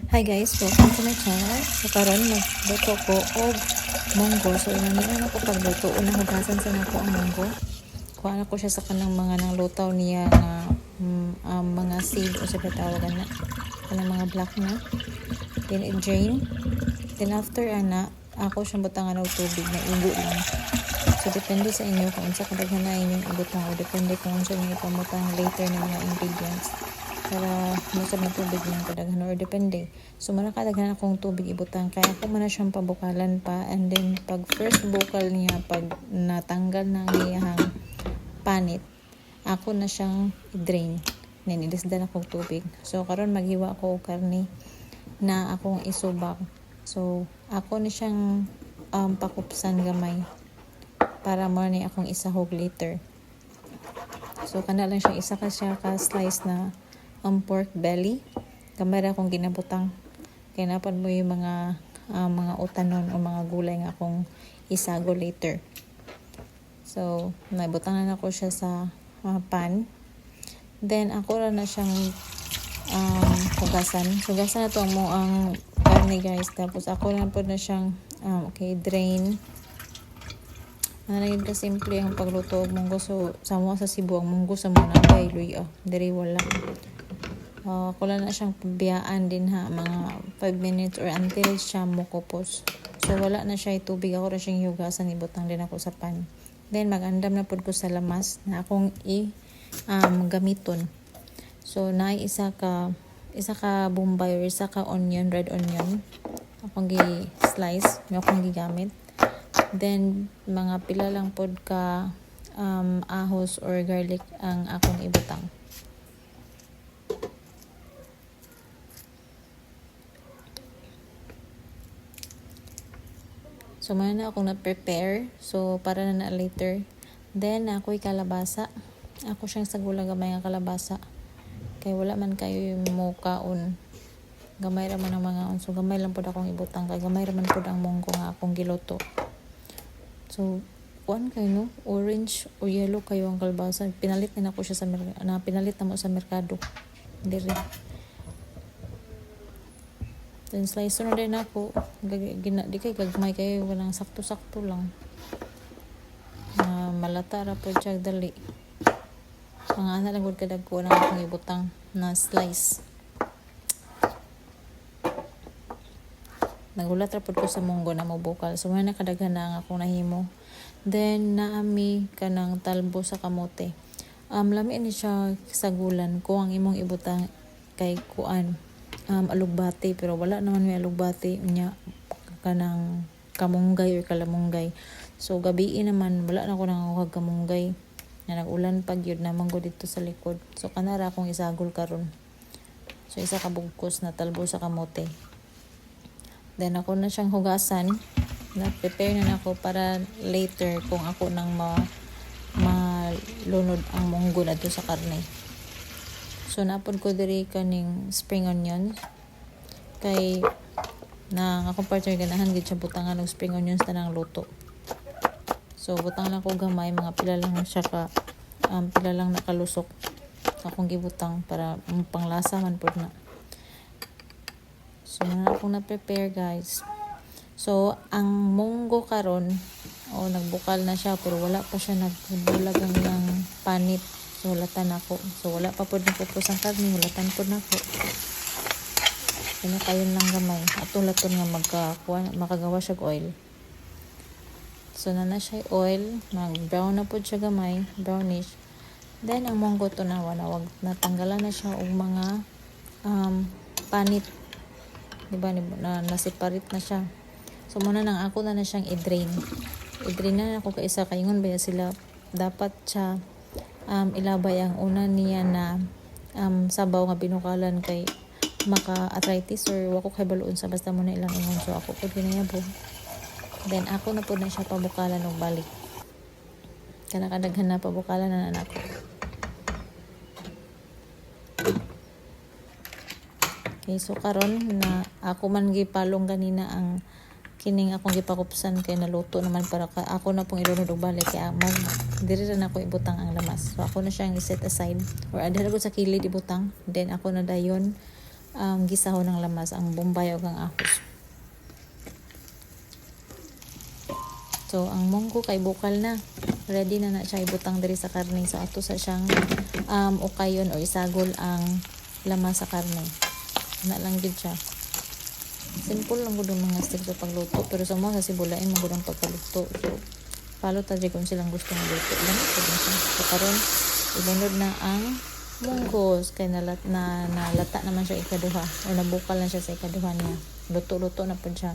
Hi guys, welcome to my channel. So karon magluto ko og munggo. So inanian ako pagluto, unang hugasan sa nako ang munggo. Kuha na ko siya sa kanang mga nanglutaw niya nga mga seed o sa tawagan na kanang mga black na. Then i-drain. Then after ana, ako siyang butangan og tubig na igo lang. So depende sa inyo kung unsa kadaghan na inyong ibutang o depende kung unsa niyo ipamutang later na mga ingredients. Para masab na tubig lang kadaghan or depende. So muna kadaghan akong tubig ibutang kaya ako man siyang pabukalan pa, and then pag first bukal niya, pag natanggal na ang iyang panit, ako na siyang i-drain. Then ilisdan akong tubig. So karon maghiwa ako og karne na akong isubak. So ako ni siyang pakupsan gamay para mo ni akong isahog later. So kana lang siya isa ka slice na pork belly. Gamay ra akong ginabutang. Kaya napan mo yung mga utanon o mga gulay nga akong isago later. So, naibutang na ako siya sa pan. Then, ako na siyang hugasan. Hugasan na to ang karne guys. Tapos, ako na po na siyang drain. Nanagin ka simple ang pagluto og munggo. So, samo sa Cebu, ang munggo sa muna kay luya. Diri wala. Ako lang na siyang pabiyaan din ha, mga 5 minutes or until siya mukupos. So wala na siya itubig, ako na siyang hugasan, ibutang din ako sa pan. Then magandam na pod ko sa lamas na akong gamiton. So na isa ka bombay or isa ka onion, red onion. Akong gi-slice, may akong gigamit. Then mga pila lang pod ka ahos or garlic ang akong ibutang. So, na akong na-prepare. So, para na later. Then, ako'y kalabasa. Ako siyang sagula gamay nga kalabasa. Kaya wala man kayo yung mukaon. Gamay raman ang mga on. So, gamay lang po akong ibutang. Kaya gamay raman po ang munggo nga akong giloto. So, kuan kayo no? Orange o yellow kayo ang kalabasa. Pinalit na ako siya pinalit na mo sa merkado. Dire. Then slice na din ako. Di kay gagmay kayo, walang sakto-sakto lang. Malata ra po siya dali. Mga ana lang gud kadag ko na akong ibutang na slice. Nagulat ra pud ko sa munggo na mobukal. So may nakadaghan na ang akong nahimo. Then naami kanang talbo sa kamote. Lami ni siya sa gulan kung ang imong ibutang kay kuan. Alugbati, pero wala naman may alugbati niya kanang kamunggay or kalamunggay. So gabi naman wala na ko nang kamunggay na nagulan pag yun na manggo dito sa likod. So kanara akong isagol karon. So isa ka bugkos na talbo sa kamote. Then ako na siyang hugasan. Na-prepare na ako para later kung ako nang malunod ang munggo na sa karne. So napod ko diri kaning spring onions kay na akong partner ganahan gid siya butangan og spring onions tanang luto. So butang lang ko gamay, mga pila lang siya pila lang nakalusok. Akong gibutang para panglasa man pud na. So na akong na-prepare guys. So ang munggo karon nagbukal na siya pero wala pa siya nagbulag ng panit. So, hulatan ako. So, wala pa po nagpupos ang karne. Hulatan po na ako. Kayon lang gamay. Atong laton nga makagawa siya oil. So, na siya oil. Mag-brown na po siya gamay. Brownish. Then, ang munggo to na wag natanggalan na siya og mga panit. Diba? Nasiparit na siya. So, muna nang ako na siyang i-drain. I-drain na ako kaisa. Kayungan ba sila dapat siya ilabay ang una niya na sabaw nga binukalan kay maka-arthritis or wako kay baluon sa basta mo na ilang ingon. So ako po ginayabo. Then ako na po na siya pabukalan og balik. Kanakadaghan na pabukalan na anak ko. Okay, so karon na ako man gipalong ganina ang kining akong gipakupsan kay naluto naman para ako na pong ilunod og balik kaya diri na ako ibutang ang lamas. So ako na siyang i-set aside or adala ko sa kilid ibutang. Then ako na dayon gisaho ng lamas ang bombay o ang ahos. So ang munggo kay bukal na, ready na siya ibutang diri sa karne. So ato sa siyang ukayon o isagol ang lamas sa karne na lang gid siya. Simple lang gud ang mga step sa pagluto, pero sa mga sibulain magud ang pagkaluto. So follow ta kung silang gusto ng luto lang ito din siya. So karon ibunod na ang munggos kay nalata naman siya ikaduha o nabukal na siya sa ikaduha niya. Luto-luto na pud siya.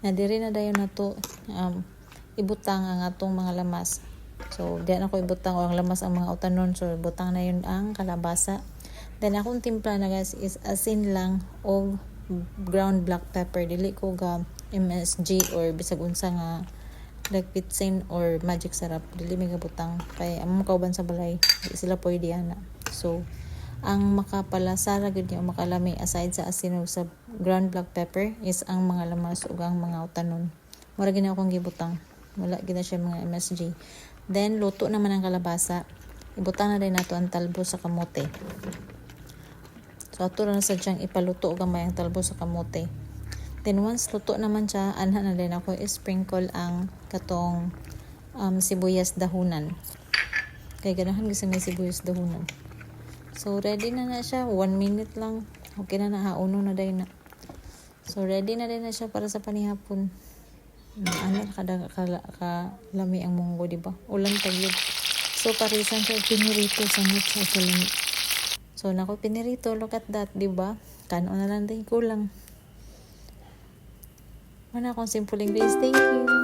Na diri na dayon nato ibutang ang atong mga lamas. So diyan ako ibutang ang lamas ang mga utanon. So ibutang na yun ang kalabasa. Then akong timpla na guys is asin lang o ground black pepper. Dili ko ga MSG or bisag unsa nga like pitsin or magic sarap. Dili may gabutang kay among kauban sa balay di sila pwede ana. So ang makapalasara gud niya makalami aside sa asin ug sa ground black pepper is ang mga lamas ug ang mga utanon. Mura gina akong gibutang. Wala gina siya mga MSG. Then luto naman ang kalabasa. Ibutang na din nato ang talbos sa kamote. So ato na sa diyang ipaluto og gamay ang talbos sa kamote. Then once luto naman siya, anha na din ako i-sprinkle ang katong sibuyas dahunan. Kay ganahan gusto may sibuyas dahunan. So ready na siya, 1 minute lang. Okay na hauno na din na. So ready na din na siya para sa panihapon. Ano kalami ang munggo, di ba? Ulan tagyod. So parisan siya pinirito sa sa kalami. So nako pinirito, look at that, di ba? Kanon na lang din kulang. Mana akong simple English. Thank you.